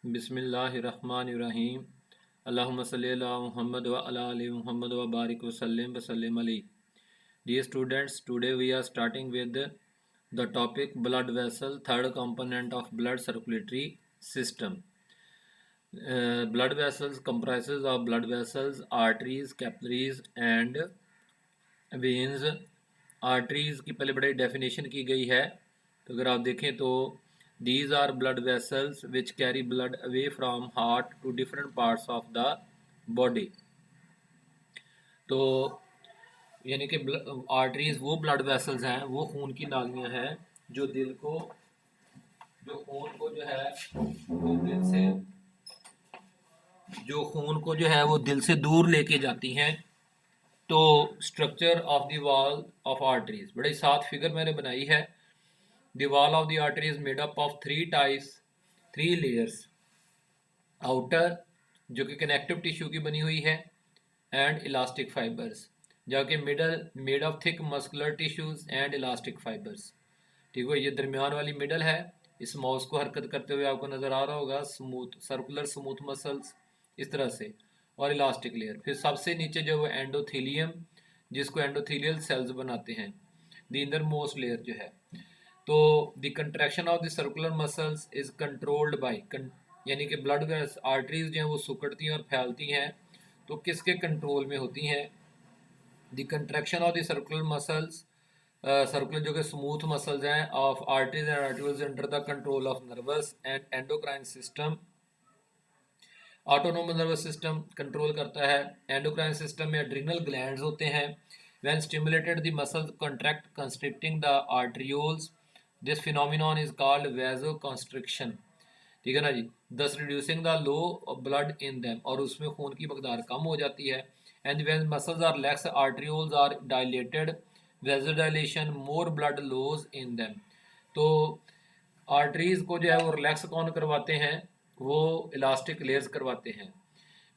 बिस्मिल्लाहिर्रहमानिर्रहीम। अल्लाहुम्मा सल्ली अला मुहम्मद व अला आलि मुहम्मद व बारिक वसल्लम अलैहि। Dear students, today we are starting with the topic blood vessel, third component of blood circulatory system. Blood vessels comprises of blood vessels, arteries, capillaries and veins। Arteries की पहले बड़े डेफिनेशन की गई है, तो अगर आप देखें तो these are blood vessels which carry blood away from heart to different parts of the body. तो यानी कि आर्टरीज वो ब्लड वेसल्स हैं, वो खून की नालियां हैं जो दिल को, जो खून को जो है वो दिल से, जो खून को जो है वो दिल से दूर लेके जाती हैं। तो structure of the wall of arteries, बड़ी सात फिगर मैंने बनाई है। The wall of the artery is made up of three types, three layers. Outer जो कि कनेक्टिव टिश्यू की बनी हुई है एंड इलास्टिक फाइबर्स, जबकि middle made of thick muscular tissues and elastic fibres. ठीक है, ये दरमियान वाली मिडल है। इस माउस को हरकत करते हुए आपको नजर आ रहा होगा, स्मूथ सर्कुलर स्मूथ मसल्स इस तरह से, और इलास्टिक लेयर। फिर सबसे नीचे जो है एंडोथीलियम, जिसको एंडोथीलियल सेल्स बनाते हैं, द इनर मोस्ट लेयर जो है। तो the contraction of the circular muscles is controlled by, यानी कि ब्लड आर्टरीज जो हैं वो सिकुड़ती हैं और फैलती हैं, तो किसके कंट्रोल में होती हैं? The contraction of the circular muscles, circular जो कि स्मूथ मसल्स हैं of arteries and arteries under the control of nervous and endocrine system. Autonomous nervous system control करता है। एंडोक्राइन सिस्टम में एड्रिनल ग्लैंड्स होते हैं। When stimulated the muscles contract constricting the arterioles, this phenomenon is called vasoconstriction. ठीक है ना जी, thus reducing the low blood in them, और उसमें खून की मकदार कम हो जाती है। And when muscles are lax, arterioles are dilated, vasodilation, more blood flows in them. तो आर्टरीज को जो है वो रिलैक्स कौन करवाते हैं? वो इलास्टिक लेयर्स करवाते हैं।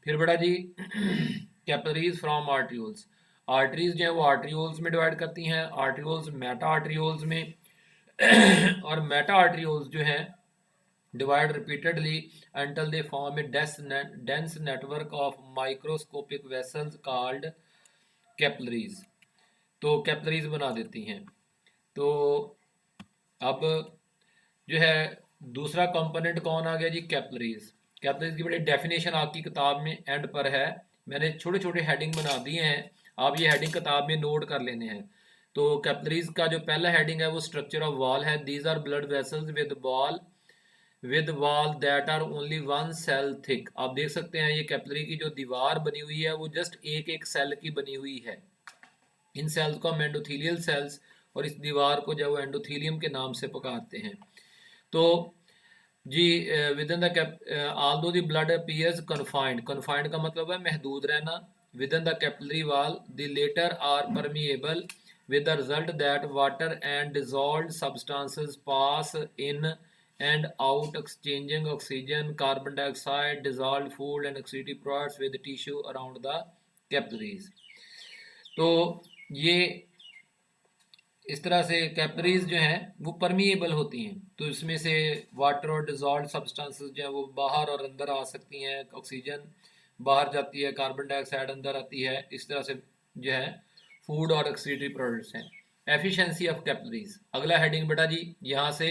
फिर बड़ा जी कैपिलरीज फ्रॉम आर्टरियोल्स, आर्टरीज जो है वो आर्टरियोल्स में डिवाइड करती हैं, आर्टरियोल्स मेटा आर्टरियोल्स में और मेटा आर्टरियोल्स जो हैं divide repeatedly until they form a dense network of microscopic vessels called capillaries। तो कैपिलरीज बना देती हैं। तो अब जो है दूसरा कंपोनेंट कौन आ गया जी? कैपिलरीज। कैपिलरीज की बड़ी डेफिनेशन आपकी किताब में एंड पर है, मैंने छोटे छोटे हेडिंग बना दिए हैं, आप ये हेडिंग किताब में नोट कर लेने हैं। तो कैपिलरीज का जो पहला हेडिंग है वो स्ट्रक्चर ऑफ वॉल है। These are blood vessels with wall that are only one cell thick. आप देख सकते हैं ये कैपिलरी की जो दीवार बनी हुई है वो जस्ट एक एक सेल की बनी हुई है। इन सेल्स को हम एंडोथीलियल सेल्स, और इस दीवार को जो है एंडोथीलियम के नाम से पुकारते हैं। तो जी within the although the blood appears confined, confined का मतलब है महदूद रहना, within the capillary wall, the latter are permeable with the result that water and dissolved substances pass in and out, exchanging oxygen, carbon dioxide, dissolved food and excretory products with tissue around the capillaries। तो ये इस तरह से capillaries जो हैं वो permeable होती हैं, तो इसमें से वाटर और डिजॉल्व सब्सटेंसेस जो हैं वो बाहर और अंदर आ सकती हैं, ऑक्सीजन बाहर जाती है, कार्बन डाइऑक्साइड अंदर आती है, इस तरह से जो है फूड और एक्सक्रीटरी प्रोडक्ट्स हैं। एफिशिएंसी ऑफ कैपिलरीज, अगला हेडिंग बेटा जी यहाँ से,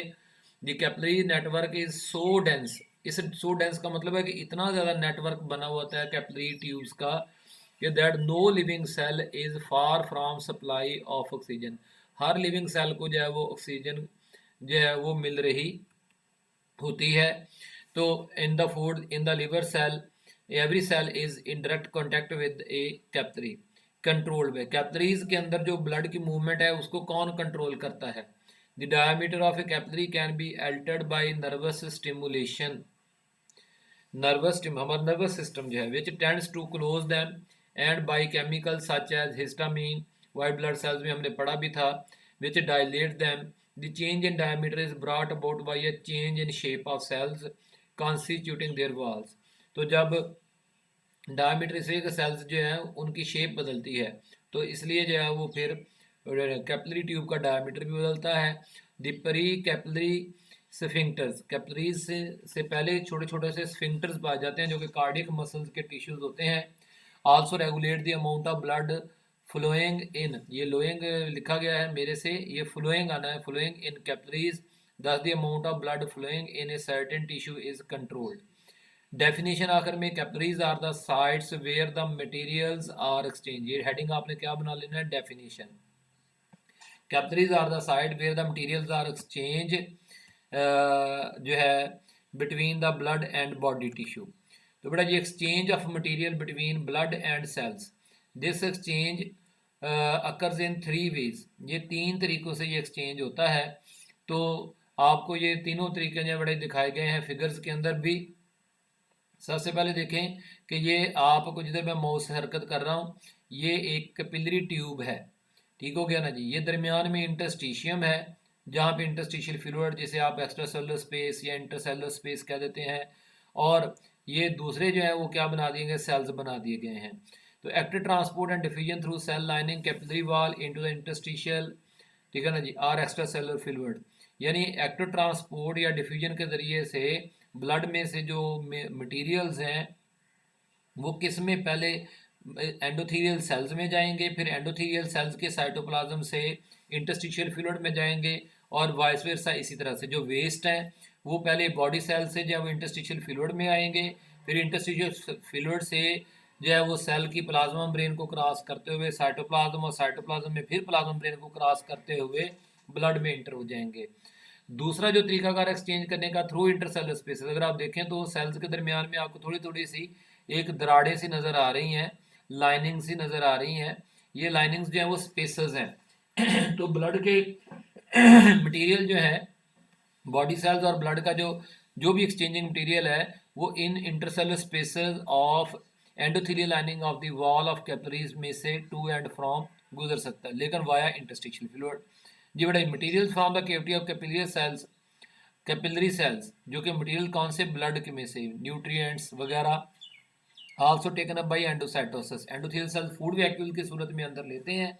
the capillary network is so dense. इस सो डेंस का मतलब है कि इतना ज़्यादा नेटवर्क बना हुआ होता है कैपिलरी ट्यूब्स का कि that no living cell is far from supply of oxygen. हर लिविंग सेल को जो है वो ऑक्सीजन जो है वो मिल रही होती है। तो in the food in the liver cell, every cell is in direct contact with a capillary, controlled by. Capillaries के अंदर जो ब्लड की मूवमेंट है उसको कौन कंट्रोल करता है? The diameter of a capillary can be altered by nervous stimulation, हमारा नर्वस सिस्टम जो है which tends to close them, and by chemical such as histamine, white blood cells में हमने पढ़ा भी था, which dilate them. The change in diameter is brought about by a change in shape of cells constituting their walls. तो जब diameter से sales जो है उनकी शेप बदलती है, तो इसलिए जो है वो फिर कैपिलरी ट्यूब का डायमीटर भी बदलता है। The pre capillary sphincters, capillaries से पहले छोटे छोटे से स्फिंक्टर्स पाए जाते हैं जो कि कार्डियक मसल्स के टिश्यूज होते हैं। Also regulate the amount of blood flowing in, ये लोइंग लिखा गया है मेरे से, ये फ्लोइंग आना है, flowing in capillaries, thus the amount of blood flowing in a certain tissue is controlled. Definition आखिर में, capillaries are the sites where the materials are exchange, ये हेडिंग आपने क्या बना लेना है, definition. Capillaries are the site where the materials are exchange जो है between the blood and body tissue. तो बेटा ये exchange of material between blood and cells, this exchange occurs in 3 ways, ये 3 तरीकों से ये एक्सचेंज होता है। तो आपको ये तीनों तरीके जो बड़े दिखाए गए हैं फिगर्स के अंदर भी। सबसे पहले देखें कि ये आपको जिधर मैं माउस से हरकत कर रहा हूँ, ये एक कैपिलरी ट्यूब है, ठीक हो गया ना जी। ये दरमियान में इंटरस्टिशियम है, जहाँ पे इंटरस्टिशियल फ्लूइड, जिसे आप एक्स्ट्रा सेलुलर स्पेस या इंटरसेलुलर स्पेस कह देते हैं, और ये दूसरे जो है वो क्या बना दिए गए, सेल्स बना दिए गए हैं। तो active transport and diffusion through cell lining capillary wall into the interstitial, ठीक है ना जी, आर एक्स्ट्रा सेलुलर फ्लूइड, यानी एक्टिव ट्रांसपोर्ट या डिफ्यूजन के ज़रिए से ब्लड में से जो मटेरियल्स हैं वो किस में, पहले एंडोथीलियल सेल्स में जाएंगे, फिर एंडोथीलियल सेल्स के साइटोप्लाज्म से इंटरस्टिशियल फ्लूइड में जाएंगे, और वाइस वर्सा इसी तरह से। जो वेस्ट हैं वो पहले बॉडी सेल से जो है वो इंटरस्टिशियल फ्लूइड में आएंगे, फिर इंटरस्टिशियल फ्लूइड से जो है वो सेल की प्लाज्मा ब्रेन को क्रॉस करते हुए साइटोप्लाज्म, और साइटोप्लाज्म में फिर प्लाज्मा ब्रेन को क्रॉस करते हुए ब्लड में इंटर हो जाएंगे। दूसरा जो तरीकाकार एक्सचेंज करने का, थ्रू इंटरसेलुलर स्पेसेस, अगर आप देखें तो सेल्स के दरमियान में आपको थोड़ी थोड़ी सी एक दराड़े सी नज़र आ रही हैं, लाइनिंग सी नज़र आ रही हैं, ये लाइनिंग्स जो हैं वो स्पेसेस हैं। तो ब्लड के मटेरियल जो है, बॉडी सेल्स और ब्लड का जो भी एक्सचेंजिंग मटेरियल है वो in intercellular spaces of endothelial lining of the wall of capillaries में से टू एंड फ्रॉम गुजर सकता है, लेकिन वाया इंटरस्टिशियल फ्लूइड। जी बेटा, material from the cavity of capillary cells, capillary cells जो कि मटेरियल कौन से, ब्लड के में से, न्यूट्रिएंट्स वगैरह, also taken up by endocytosis, endothelial cells food vacuole की सूरत में अंदर लेते हैं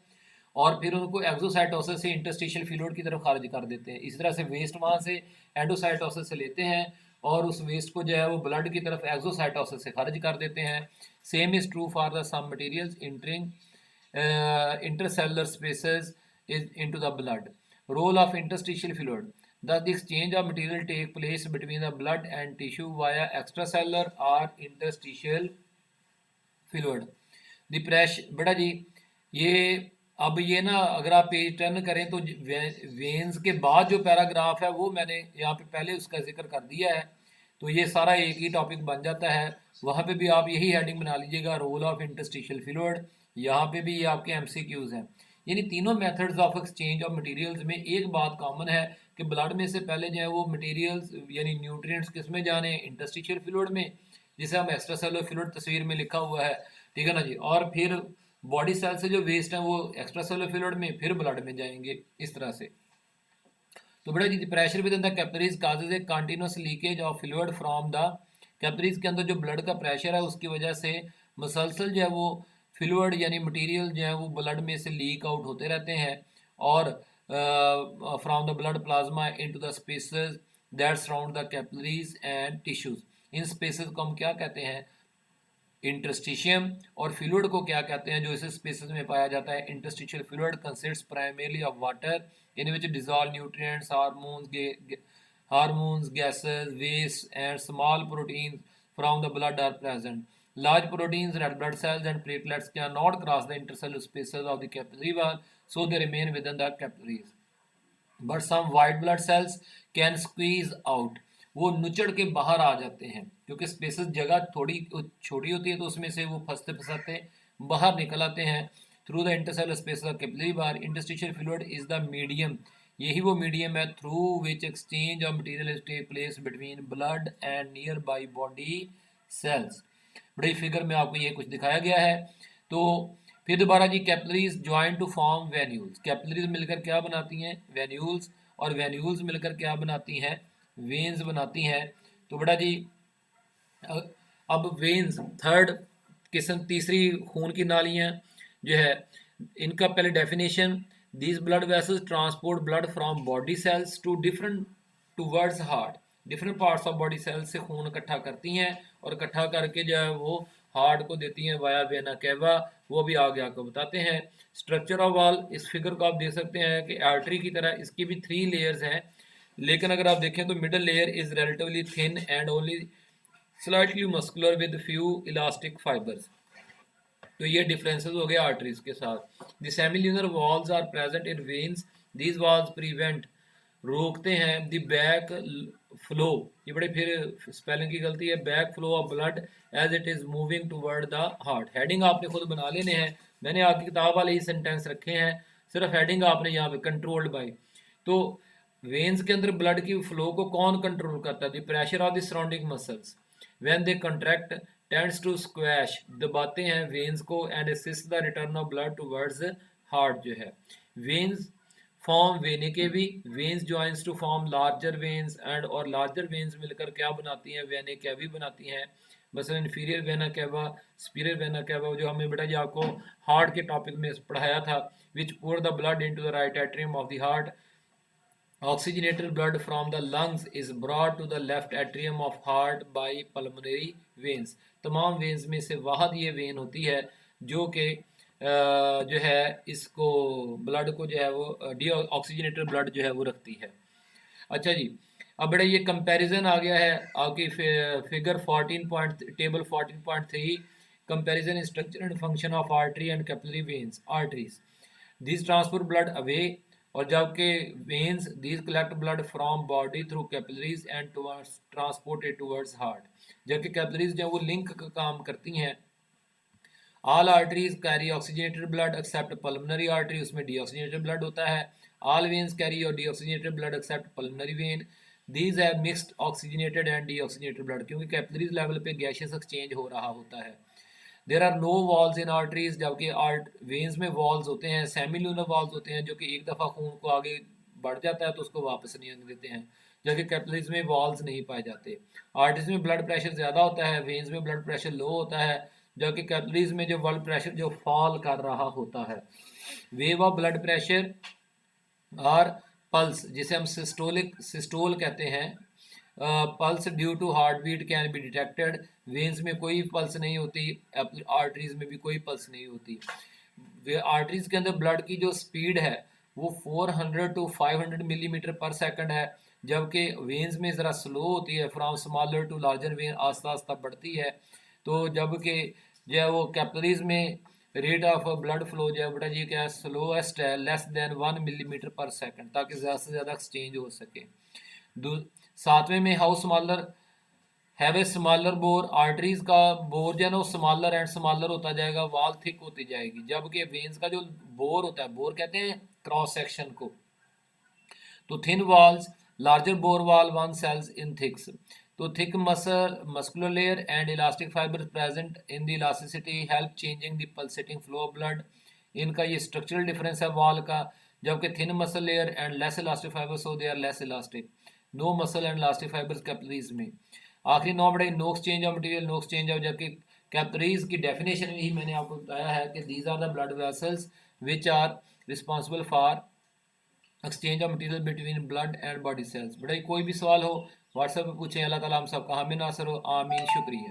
और फिर उनको एक्सोसाइटोसिस से इंटरस्टिशियल फ्लूइड की तरफ खारिज कर देते हैं। इस तरह से वेस्ट वहाँ से एंडोसाइटोसिस से लेते हैं और उस वेस्ट को जो है वो ब्लड की तरफ एक्सोसाइटोसिस से खारिज कर देते हैं। Same is true for the some materials entering intercellular spaces is into the blood. Role of interstitial fluid. Thus, the exchange of material take place between the blood and tissue via extracellular or interstitial fluid. The pressure, बेटा जी ये अब ये ना अगर आप page turn करें तो veins के बाद जो पैराग्राफ है वो मैंने यहाँ पे पहले उसका जिक्र कर दिया है, तो ये सारा एक ही टॉपिक बन जाता है। वहाँ पे भी आप यही हेडिंग बना लीजिएगा, रोल ऑफ इंटरस्टिशियल फ्लूइड। यहाँ पे भी ये आपके एमसीक्यूज हैं। यानी तीनों methods of exchange of materials में एक बात कॉमन है कि ब्लड में से पहले जो है वो मटेरियल्स यानी न्यूट्रिएंट्स किस में जाने, इंटरस्टिशियल फ्लूइड में, जिसे हम एक्स्ट्रासेलुलर फ्लूइड तस्वीर में लिखा हुआ है, ठीक है ना जी। और फिर बॉडी सेल से जो वेस्ट है वो एक्स्ट्रासेलुलर फ्लूइड में, फिर ब्लड में जाएंगे, इस तरह से। तो बेटा जी, pressure within the capillaries causes a continuous leakage of fluid from the capillaries के अंदर जो ब्लड का प्रेशर है उसकी वजह से मसलसल जो है वो फ्लूइड यानी मटेरियल जो है वो ब्लड में से लीक आउट होते रहते हैं और from the blood plasma into the spaces that surround the capillaries and tissues. In spaces को हम क्या कहते हैं, इंटरस्टिशियम। और फ्लूइड को क्या कहते हैं जो इस स्पेसेस में पाया जाता है, interstitial fluid consists primarily of water in which dissolve nutrients, hormones, gases, waste and small proteins from the blood are present. Large proteins, red blood cells and platelets cannot cross the intercellular spaces of the capillary wall, so they remain within the capillaries. But some white blood cells can squeeze out. वो नुचड़ के बाहर आ जाते हैं क्योंकि spaces जगह थोड़ी छोटी होती है, तो उसमें से वो फंसते फंसाते बाहर निकल आते हैं through the intercellular spaces of capillary wall. Interstitial fluid is the medium, यही वो मीडियम है through which exchange of material take place between blood and nearby body cells. बड़ी फिगर में आपको ये कुछ दिखाया गया है। तो फिर दोबारा जी, capillaries join to form venules, capillaries मिलकर क्या बनाती हैं, वेन्यूल्स, और वेन्यूल्स मिलकर क्या बनाती हैं, वेन्स बनाती हैं। तो बेटा जी अब वेन्स थर्ड किस्म, तीसरी खून की नालियाँ जो है इनका पहले definition, these blood vessels transport blood from body cells to towards heart. Different parts of body cells से खून इकट्ठा करती हैं और इकट्ठा करके जो है वो हार्ट को देती हैं वाया वेना केवा, वो भी आगे आपको बताते हैं। स्ट्रक्चर ऑफ वॉल, इस फिगर को आप देख सकते हैं कि आर्टरी की तरह इसकी भी 3 लेयर्स हैं, लेकिन अगर आप देखें तो middle layer is relatively thin and only slightly muscular with few elastic fibres. तो ये डिफरेंसेस हो गए आर्टरीज के साथ। The semilunar walls are present in veins, these walls prevent, रोकते हैं द बैक फ्लो, ये बड़े फिर स्पेलिंग की गलती है, back flow of blood as it is moving toward the heart. Heading आपने खुद बना लेने हैं, मैंने आपकी किताब वाले ही सेंटेंस रखे हैं, सिर्फ हेडिंग आपने यहाँ पे कंट्रोल्ड बाय। तो वेन्स के अंदर ब्लड की फ्लो को कौन कंट्रोल करता है? The pressure of the surrounding muscles when they contract tends to squash, दबाते हैं वेन्स को and assist the return of blood towards heart जो है। वेन्स फॉर्म वेने के भी, veins joins to form larger veins and, और larger veins मिलकर क्या बनाती हैं? वेने कैवी बनाती हैं। बस inferior vena cava, superior vena cava, जो हमने बेटा जी आपको हार्ट के टॉपिक में पढ़ाया था, विच pour the blood into the right atrium of the heart. Oxygenated blood from the lungs is brought to the left atrium of heart by pulmonary veins। तमाम veins में से वाहद ये वेन होती है जो कि जो है इसको ब्लड को जो है वो डी ऑक्सीजनेटेड ब्लड जो है वो रखती है। अच्छा जी, अब बेटा ये कंपैरिजन आ गया है आपकी figure 14 table 14.3, comparison in structure and function of artery and capillary veins. Arteries this transport blood away, और जबकि veins these collect blood from body through capillaries and transported towards heart. जबकि कैपिलरीज जो वो link का काम करती हैं। All arteries carry oxygenated blood accept pulmonary artery, उसमें डीऑक्सीजनेटेड ब्लड होता है। ऑल वेन्स कैरी और deoxygenated blood accept pulmonary vein, these have mixed oxygenated and deoxygenated blood, क्योंकि कैपिलरीज लेवल पे गैसेस एक्सचेंज हो रहा होता है। There are no walls in arteries, जबकि वेन्स में वॉल्स होते हैं, सेमिल्यूनर वॉल्स होते हैं, जो कि एक दफ़ा खून को आगे बढ़ जाता है तो उसको वापस नहीं आने देते हैं, जबकि कैपिलरीज में वॉल्स नहीं पाए जाते। आर्टरीज में ब्लड प्रेशर ज़्यादा होता है, वेन्स में ब्लड प्रेशर लो होता है, जबकि कैपिलरीज में जो ब्लड प्रेशर जो फॉल कर रहा होता है। वेव ऑफ ब्लड प्रेशर और पल्स, जिसे हम सिस्टोल कहते हैं, pulse due to heart beat can be detected. Veins में कोई पल्स नहीं होती, आर्टरीज में भी कोई पल्स नहीं होती। आर्टरीज के अंदर ब्लड की जो स्पीड है वो 400 टू 500 मिलीमीटर पर सेकंड है, जबकि वेन्स में ज़रा स्लो होती है, from smaller to larger vein आस्ता आस्ता बढ़ती है। तो जबकि जो है वो कैपिलरीज में रेट ऑफ ब्लड फ्लो जो है बेटा जी क्या स्लोएस्ट है, लेस देन 1 मिलीमीटर पर सेकंड, ताकि ज़्यादा से ज़्यादा एक्सचेंज हो सके। सातवें में how smaller have a smaller bore, arteries का बोर जो है ना वो स्मॉलर एंड स्मॉलर होता जाएगा, वॉल थिक होती जाएगी, जबकि वेन्स का जो बोर होता है, बोर कहते हैं क्रॉस सेक्शन को, तो thin walls larger bore wall one cells in thicks. तो thick muscular layer and elastic fibre present in the elasticity help changing the pulsating flow of blood. इनका ये स्ट्रक्चरल डिफरेंस है wall का, जबकि thin muscle layer and less elastic fibre, so they are less elastic. No muscle and elastic fibres capillaries में। आखिरी 9 बड़े no exchange of material, no exchange of, जबकि capillaries की डेफिनेशन ही मैंने आपको बताया है कि these are the blood vessels which are responsible for exchange of material between blood and body cells. बड़ा कोई भी सवाल हो व्हाट्सएप पे पूछें। अल्लाह ताला हम सबका हामी नासर हो, आमीन, शुक्रिया।